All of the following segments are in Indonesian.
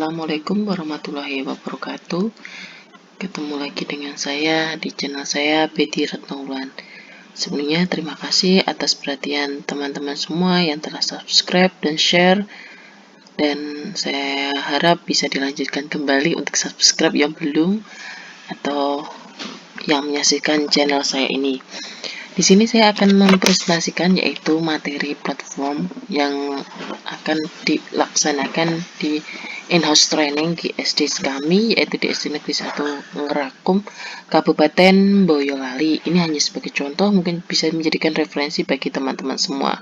Assalamualaikum warahmatullahi wabarakatuh. Ketemu lagi dengan saya di channel saya, Betty Retnaulan. Sebelumnya terima kasih atas perhatian teman-teman semua yang telah subscribe dan share. Dan saya harap bisa dilanjutkan kembali untuk subscribe yang belum atau yang menyaksikan channel saya ini. Di sini saya akan mempresentasikan yaitu materi platform yang akan dilaksanakan di in-house training di SD kami, yaitu di SD Negeri 1 Ngerakum, Kabupaten Boyolali. Ini hanya sebagai contoh, mungkin bisa menjadikan referensi bagi teman-teman semua.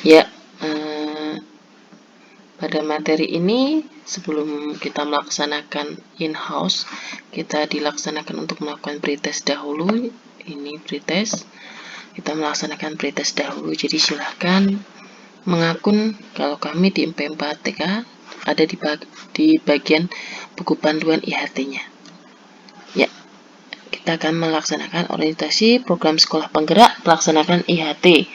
Ya, pada materi ini, sebelum kita melaksanakan in-house, kita dilaksanakan untuk melakukan pretest dahulu. Ini pretest. Kita melaksanakan pretest dahulu. Jadi silahkan mengakun kalau kami di MP4 TK ada di bagian buku panduan IHT-nya. Ya, kita akan melaksanakan orientasi program sekolah penggerak melaksanakan IHT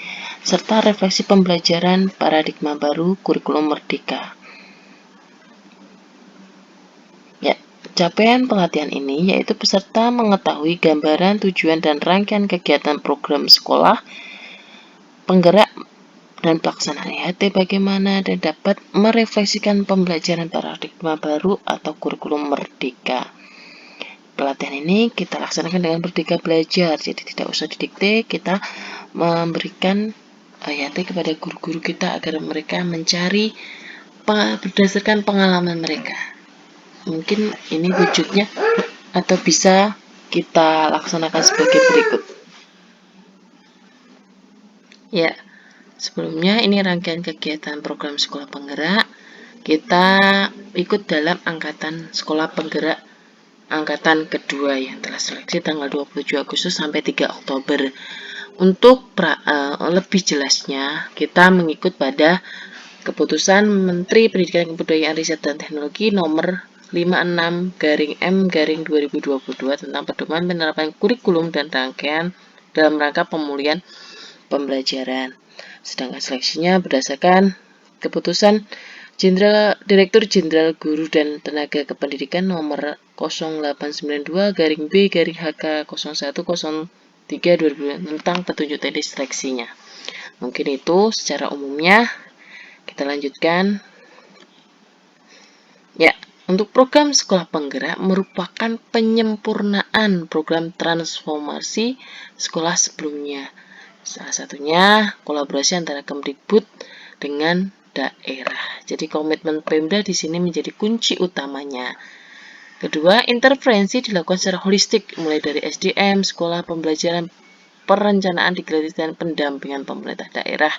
serta refleksi pembelajaran paradigma baru kurikulum merdeka. Ya, capaian pelatihan ini yaitu peserta mengetahui gambaran tujuan dan rangkaian kegiatan program sekolah penggerak dan pelaksanaan IHT bagaimana, dan dapat merefleksikan pembelajaran paradigma baru atau kurikulum merdeka. Pelatihan ini kita laksanakan dengan Merdeka Belajar, jadi tidak usah didikte, kita memberikan IHT kepada guru-guru kita agar mereka mencari berdasarkan pengalaman mereka. Mungkin ini wujudnya atau bisa kita laksanakan sebagai berikut. Ya, sebelumnya ini rangkaian kegiatan program sekolah penggerak. Kita ikut dalam angkatan sekolah penggerak angkatan kedua yang telah seleksi tanggal 27 Agustus sampai 3 Oktober. Untuk lebih jelasnya, kita mengikut pada Keputusan Menteri Pendidikan Kebudayaan Riset dan Teknologi nomor 56/M/2022 tentang pedoman penerapan kurikulum dan rangkaian dalam rangka pemulihan pembelajaran. Sedangkan seleksinya berdasarkan Keputusan Direktur Jenderal Guru dan Tenaga Kependidikan nomor 0892-B-HK0103/2000 tentang petunjuk teknis seleksinya. Mungkin itu secara umumnya. Kita lanjutkan. Ya, untuk program sekolah penggerak merupakan penyempurnaan program transformasi sekolah sebelumnya. Salah satunya kolaborasi antara Kemdikbud dengan daerah. Jadi komitmen Pemda di sini menjadi kunci utamanya. Kedua, intervensi dilakukan secara holistik mulai dari SDM, sekolah pembelajaran, perencanaan, digratis dan pendampingan pemerintah daerah.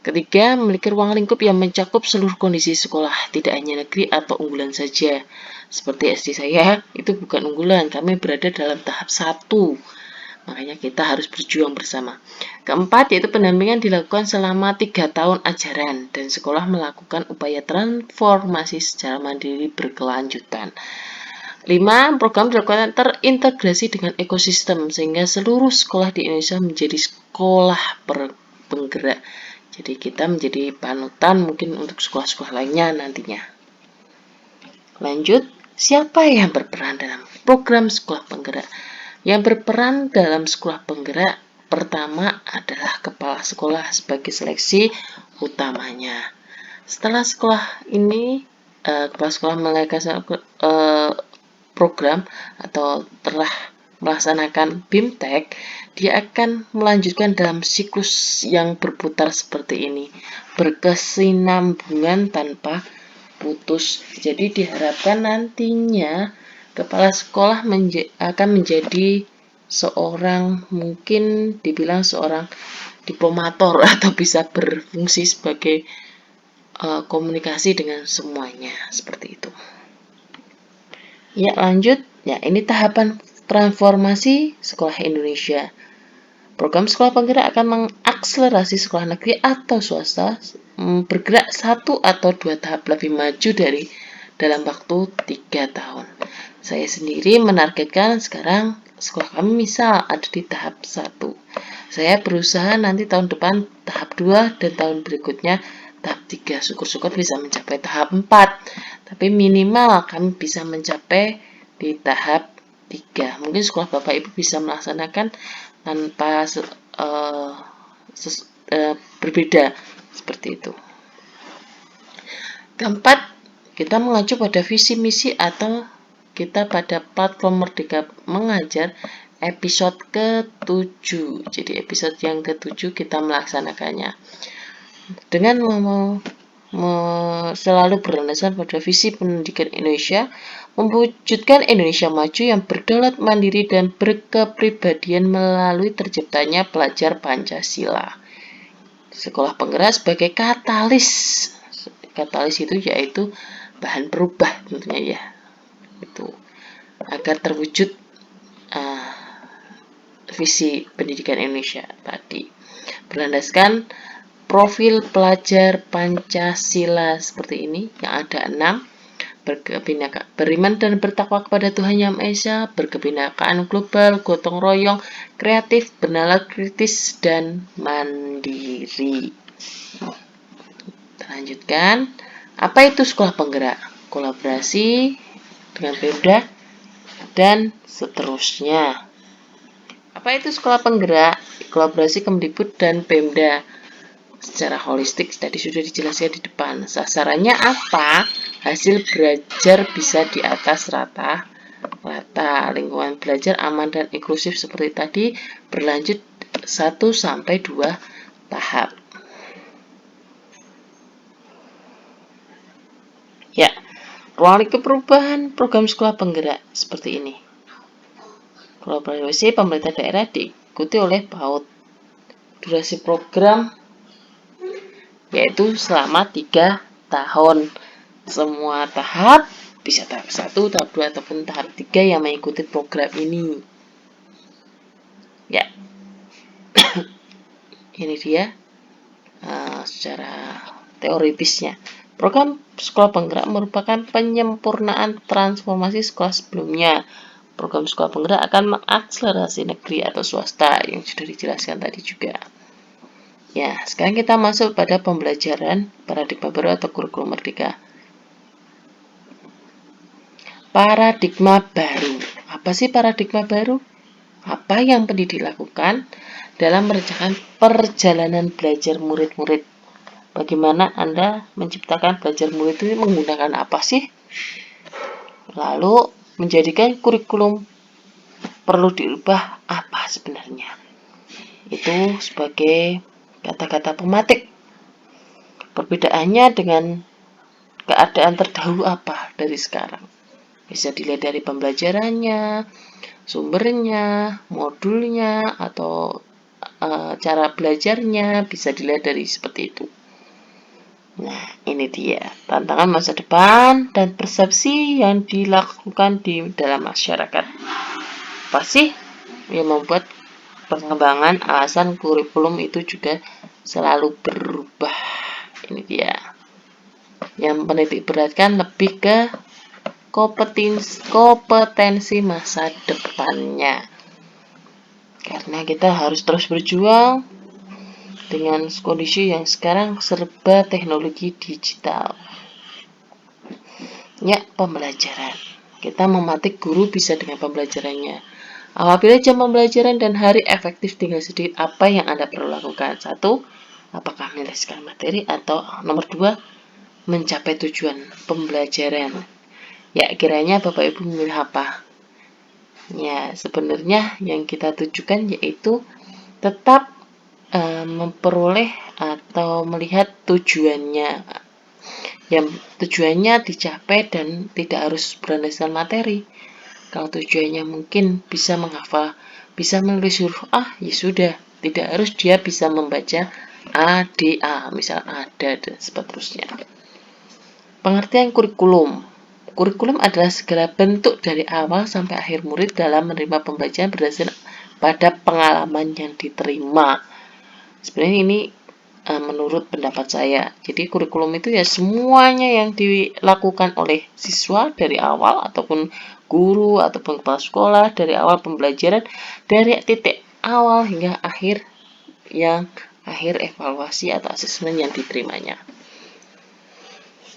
Ketiga, memiliki ruang lingkup yang mencakup seluruh kondisi sekolah, tidak hanya negeri atau unggulan saja. Seperti SD saya, itu bukan unggulan, kami berada dalam tahap 1. Makanya kita harus berjuang bersama. Keempat, yaitu pendampingan dilakukan selama 3 tahun ajaran dan sekolah melakukan upaya transformasi secara mandiri berkelanjutan. 5, program dilakukan terintegrasi dengan ekosistem sehingga seluruh sekolah di Indonesia menjadi sekolah penggerak. Jadi kita menjadi panutan mungkin untuk sekolah-sekolah lainnya nantinya. Lanjut, siapa yang berperan dalam program sekolah penggerak? Yang berperan dalam sekolah penggerak pertama adalah kepala sekolah sebagai seleksi utamanya. Setelah sekolah ini, kepala sekolah melakukan program atau telah melaksanakan BIMTEK, dia akan melanjutkan dalam siklus yang berputar seperti ini, berkesinambungan tanpa putus. Jadi diharapkan nantinya kepala sekolah akan menjadi seorang, mungkin dibilang seorang diplomator atau bisa berfungsi sebagai komunikasi dengan semuanya, seperti itu. Ya, lanjut. Ya, ini tahapan transformasi sekolah Indonesia. Program sekolah penggerak akan mengakselerasi sekolah negeri atau swasta bergerak 1 atau 2 tahap lebih maju dari dalam waktu 3 tahun. Saya sendiri menargetkan sekarang sekolah kami misal ada di tahap 1. Saya berusaha nanti tahun depan tahap 2 dan tahun berikutnya tahap 3. Syukur-syukur bisa mencapai tahap 4. Tapi minimal kami bisa mencapai di tahap 3. Mungkin sekolah Bapak Ibu bisa melaksanakan tanpa berbeda seperti itu. Keempat, kita mengacu pada visi misi atau kita pada platform Merdeka Mengajar episode ke-7. Jadi episode yang ke-7 kita melaksanakannya dengan selalu berlandaskan pada visi pendidikan Indonesia, mewujudkan Indonesia maju yang berdaulat mandiri dan berkepribadian melalui terciptanya pelajar Pancasila. Sekolah penggerak sebagai katalis. Katalis itu yaitu bahan perubah tentunya ya. Itu agar terwujud visi pendidikan Indonesia tadi. Berlandaskan profil pelajar Pancasila seperti ini yang ada 6. Beriman dan bertakwa kepada Tuhan Yang Maha Esa, berkebinekaan global, gotong royong, kreatif, bernalar kritis, dan mandiri. Kita lanjutkan. Apa itu sekolah penggerak? Kolaborasi dengan Pemda dan seterusnya. Apa itu sekolah penggerak? Kolaborasi Kemdikbud dan Pemda. Secara holistik tadi sudah dijelaskan di depan. Sasarannya apa? Hasil belajar bisa di atas rata. Lingkungan belajar aman dan inklusif seperti tadi, berlanjut 1-2 tahap. Ya, ruang lingkup perubahan program sekolah penggerak seperti ini. Kolaborasi pemerintah daerah diikuti oleh PAUD. Durasi program yaitu selama 3 tahun. Semua tahap, bisa tahap 1, tahap 2, ataupun tahap 3 yang mengikuti program ini. Ya, ini dia secara teoritisnya. Program sekolah penggerak merupakan penyempurnaan transformasi sekolah sebelumnya. Program sekolah penggerak akan mengakselerasi negeri atau swasta yang sudah dijelaskan tadi juga. Ya, sekarang kita masuk pada pembelajaran paradigma baru atau kurikulum merdeka. Paradigma baru. Apa sih paradigma baru? Apa yang pendidik lakukan dalam merencanakan perjalanan belajar murid-murid? Bagaimana Anda menciptakan belajar murid itu menggunakan apa sih? Lalu menjadikan kurikulum perlu diubah apa sebenarnya? Itu sebagai kata-kata pematik. Perbedaannya dengan keadaan terdahulu apa dari sekarang? Bisa dilihat dari pembelajarannya, sumbernya, modulnya, atau cara belajarnya, bisa dilihat dari seperti itu. Nah, ini dia tantangan masa depan dan persepsi yang dilakukan di dalam masyarakat. Apa sih yang membuat pengembangan alasan kurikulum itu juga selalu berubah? Ini dia. Yang menitik beratkan lebih ke kompetensi masa depannya. Karena kita harus terus berjuang dengan kondisi yang sekarang serba teknologi digital. Ya, pembelajaran. Kita mematik guru bisa dengan pembelajarannya. Apabila jam pembelajaran dan hari efektif tinggal sedikit, apa yang Anda perlu lakukan? 1. Apakah menyelesaikan materi? Atau nomor 2, mencapai tujuan pembelajaran. Ya, kiranya Bapak Ibu memilih apa? Ya, sebenarnya yang kita tujukan yaitu tetap memperoleh atau melihat tujuannya. Yang tujuannya dicapai dan tidak harus berlandaskan materi. Kalau tujuannya mungkin bisa menghafal, bisa menulis huruf A, ya sudah. Tidak harus dia bisa membaca A, D, A, misal ada dan seterusnya. Pengertian kurikulum. Kurikulum adalah segala bentuk dari awal sampai akhir murid dalam menerima pembelajaran berdasarkan pada pengalaman yang diterima. Sebenarnya ini menurut pendapat saya. Jadi kurikulum itu ya semuanya yang dilakukan oleh siswa dari awal ataupun guru ataupun kepala sekolah dari awal pembelajaran dari titik awal hingga akhir yang akhir evaluasi atau asesmen yang diterimanya.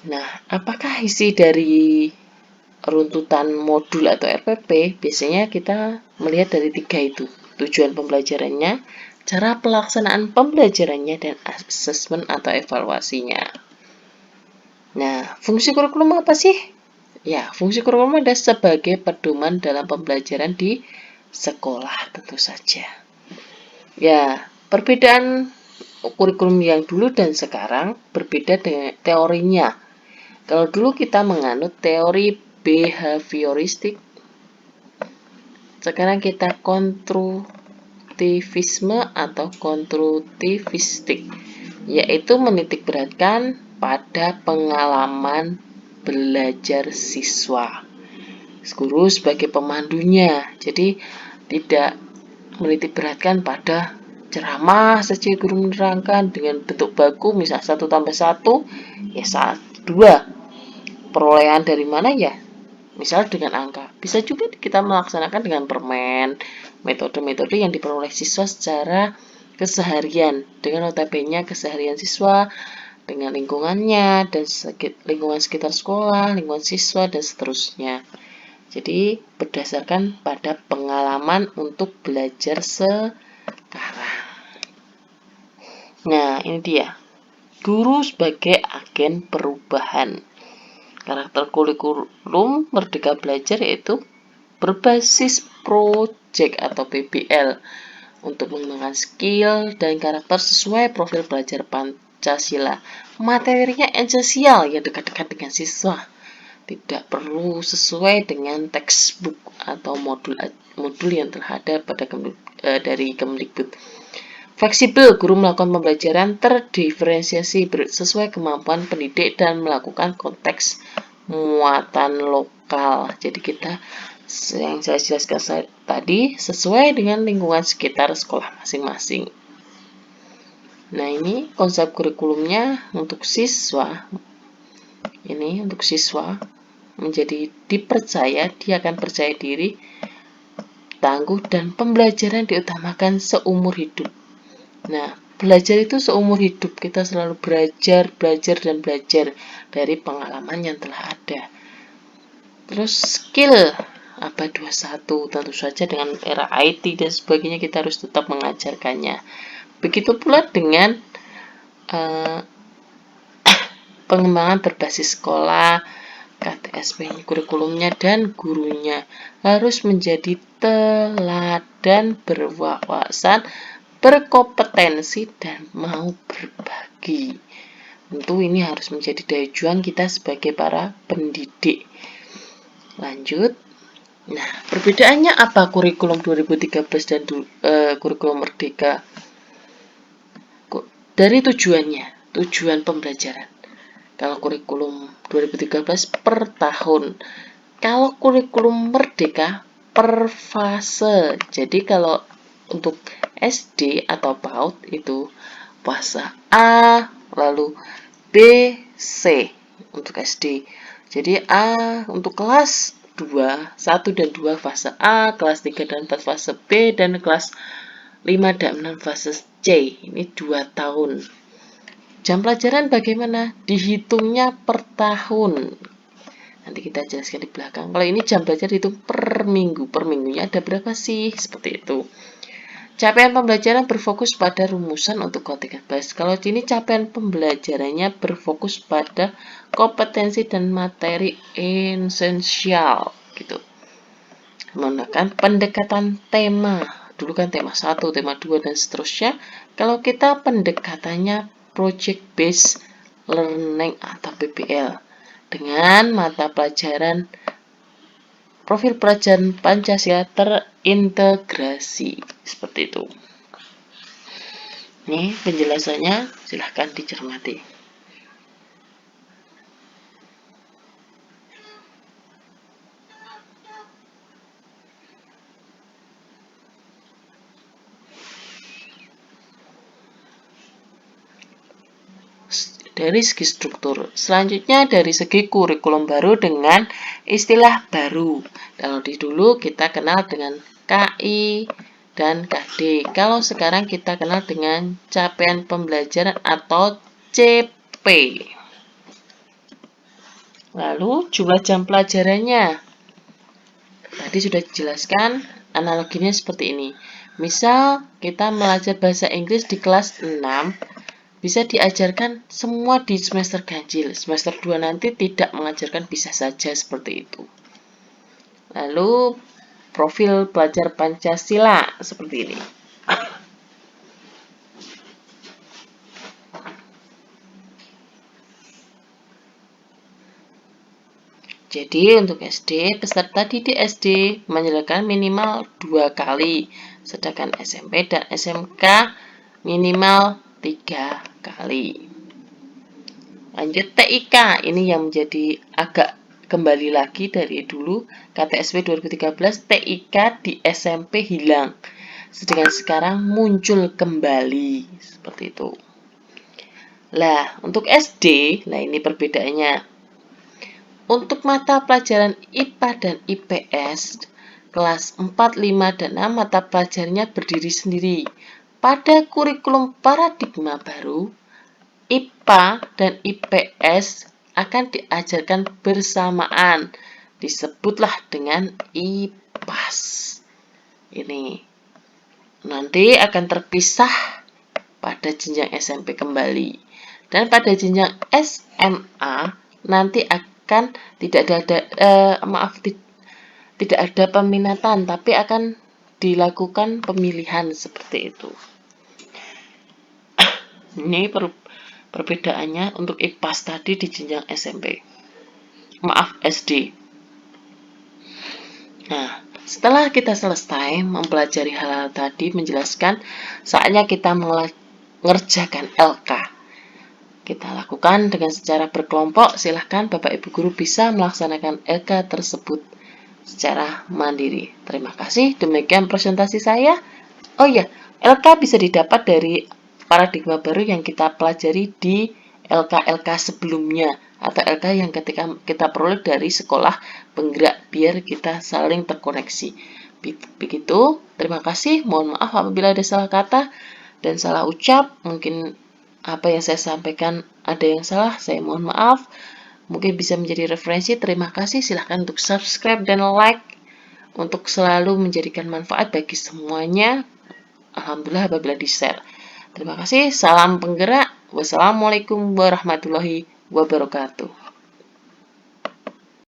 Nah, apakah isi dari runtutan modul atau RPP? Biasanya kita melihat dari 3 itu. Tujuan pembelajarannya, cara pelaksanaan pembelajarannya, dan asesmen atau evaluasinya. Nah, fungsi kurikulum apa sih? Ya, fungsi kurikulum adalah sebagai pedoman dalam pembelajaran di sekolah tentu saja. Ya, perbedaan kurikulum yang dulu dan sekarang berbeda dengan teorinya. Kalau dulu kita menganut teori behavioristik, sekarang kita konstruktivisme atau konstruktivistik, yaitu menitikberatkan pada pengalaman belajar siswa. Guru sebagai pemandunya, jadi tidak menitikberatkan pada ceramah saja guru menerangkan dengan bentuk baku, misal 1+1 ya 2. Perolehan dari mana ya? Misal dengan angka. Bisa juga kita melaksanakan dengan permen, metode-metode yang diperoleh siswa secara keseharian, dengan notabene keseharian siswa, dengan lingkungannya, dan lingkungan sekitar sekolah, lingkungan siswa, dan seterusnya. Jadi, berdasarkan pada pengalaman untuk belajar sekarang. Nah, ini dia. Guru sebagai agen perubahan. Karakter kurikulum Merdeka Belajar yaitu berbasis project atau PBL untuk mengembangkan skill dan karakter sesuai profil belajar Pancasila. Materinya esensial yang dekat-dekat dengan siswa. Tidak perlu sesuai dengan textbook atau modul yang telah ada pada dari Kemdikbud. Fleksibel, guru melakukan pembelajaran terdiferensiasi sesuai kemampuan pendidik dan melakukan konteks muatan lokal. Jadi kita yang saya jelaskan tadi sesuai dengan lingkungan sekitar sekolah masing-masing. Nah, ini konsep kurikulumnya untuk siswa. Ini untuk siswa menjadi dipercaya, dia akan percaya diri, tangguh, dan pembelajaran diutamakan seumur hidup. Nah, belajar itu seumur hidup, kita selalu belajar dan belajar dari pengalaman yang telah ada. Terus skill abad 21, tentu saja dengan era IT dan sebagainya kita harus tetap mengajarkannya. Begitu pula dengan pengembangan berbasis sekolah, KTSP, kurikulumnya dan gurunya harus menjadi teladan, berwawasan, berkompetensi, dan mau berbagi. Tentu ini harus menjadi daya juang kita sebagai para pendidik. Lanjut. Nah, perbedaannya apa kurikulum 2013 dan kurikulum Merdeka? Dari tujuannya, tujuan pembelajaran. Kalau kurikulum 2013 per tahun. Kalau kurikulum Merdeka per fase. Jadi kalau untuk SD atau PAUD itu fase A, lalu B, C untuk SD. Jadi A untuk kelas 2, 1 dan 2 fase A, kelas 3 dan 4 fase B, dan kelas 5 dan 6 fase C. Ini 2 tahun. Jam pelajaran bagaimana? Dihitungnya per tahun. Nanti kita jelaskan di belakang. Kalau ini jam belajar dihitung per minggu. Per minggunya ada berapa sih? Seperti itu. Capaian pembelajaran berfokus pada rumusan untuk konteks base. Kalau ini capaian pembelajarannya berfokus pada kompetensi dan materi esensial gitu. Menggunakan pendekatan tema. Dulu kan tema 1, tema 2 dan seterusnya. Kalau kita pendekatannya project based learning atau PBL dengan mata pelajaran profil pelajaran Pancasila terintegrasi seperti itu. Ini penjelasannya, silahkan dicermati. Dari segi struktur, selanjutnya dari segi kurikulum baru dengan istilah baru. Kalau di dulu kita kenal dengan KI, dan KD. Kalau sekarang kita kenal dengan capaian pembelajaran atau CP. Lalu jumlah jam pelajarannya. Tadi sudah dijelaskan, analoginya seperti ini. Misal kita belajar bahasa Inggris di kelas 6, bisa diajarkan semua di semester ganjil. Semester 2 nanti tidak mengajarkan, bisa saja seperti itu. Lalu profil pelajar Pancasila seperti ini. Jadi untuk SD, peserta didik SD menyelesaikan minimal 2 kali, sedangkan SMP dan SMK minimal 3 kali. Lanjut TIK, ini yang menjadi agak kembali lagi dari dulu, KTSP 2013, TIK di SMP hilang, sedangkan sekarang muncul kembali, seperti itu. Lah, untuk SD, nah ini perbedaannya. Untuk mata pelajaran IPA dan IPS, kelas 4, 5, dan 6 mata pelajarannya berdiri sendiri. Pada kurikulum paradigma baru, IPA dan IPS akan diajarkan bersamaan. Disebutlah dengan IPAS. Ini nanti akan terpisah pada jenjang SMP kembali. Dan pada jenjang SMA nanti akan tidak ada peminatan, tapi akan dilakukan pemilihan seperti itu. Ini perbedaannya untuk IPAS tadi di jenjang SMP. SD. Nah, setelah kita selesai mempelajari hal-hal tadi, menjelaskan, saatnya kita mengerjakan LK. Kita lakukan dengan secara berkelompok. Silahkan Bapak Ibu Guru bisa melaksanakan LK tersebut secara mandiri. Terima kasih. Demikian presentasi saya. Oh iya, LK bisa didapat dari paradigma baru yang kita pelajari di LK-LK sebelumnya, atau LK yang ketika kita peroleh dari sekolah penggerak, biar kita saling terkoneksi. Begitu, terima kasih. Mohon maaf apabila ada salah kata dan salah ucap. Mungkin apa yang saya sampaikan ada yang salah, saya mohon maaf. Mungkin bisa menjadi referensi. Terima kasih. Silahkan untuk subscribe dan like untuk selalu menjadikan manfaat bagi semuanya. Alhamdulillah apabila di-share. Terima kasih. Salam penggerak. Wassalamualaikum warahmatullahi wabarakatuh.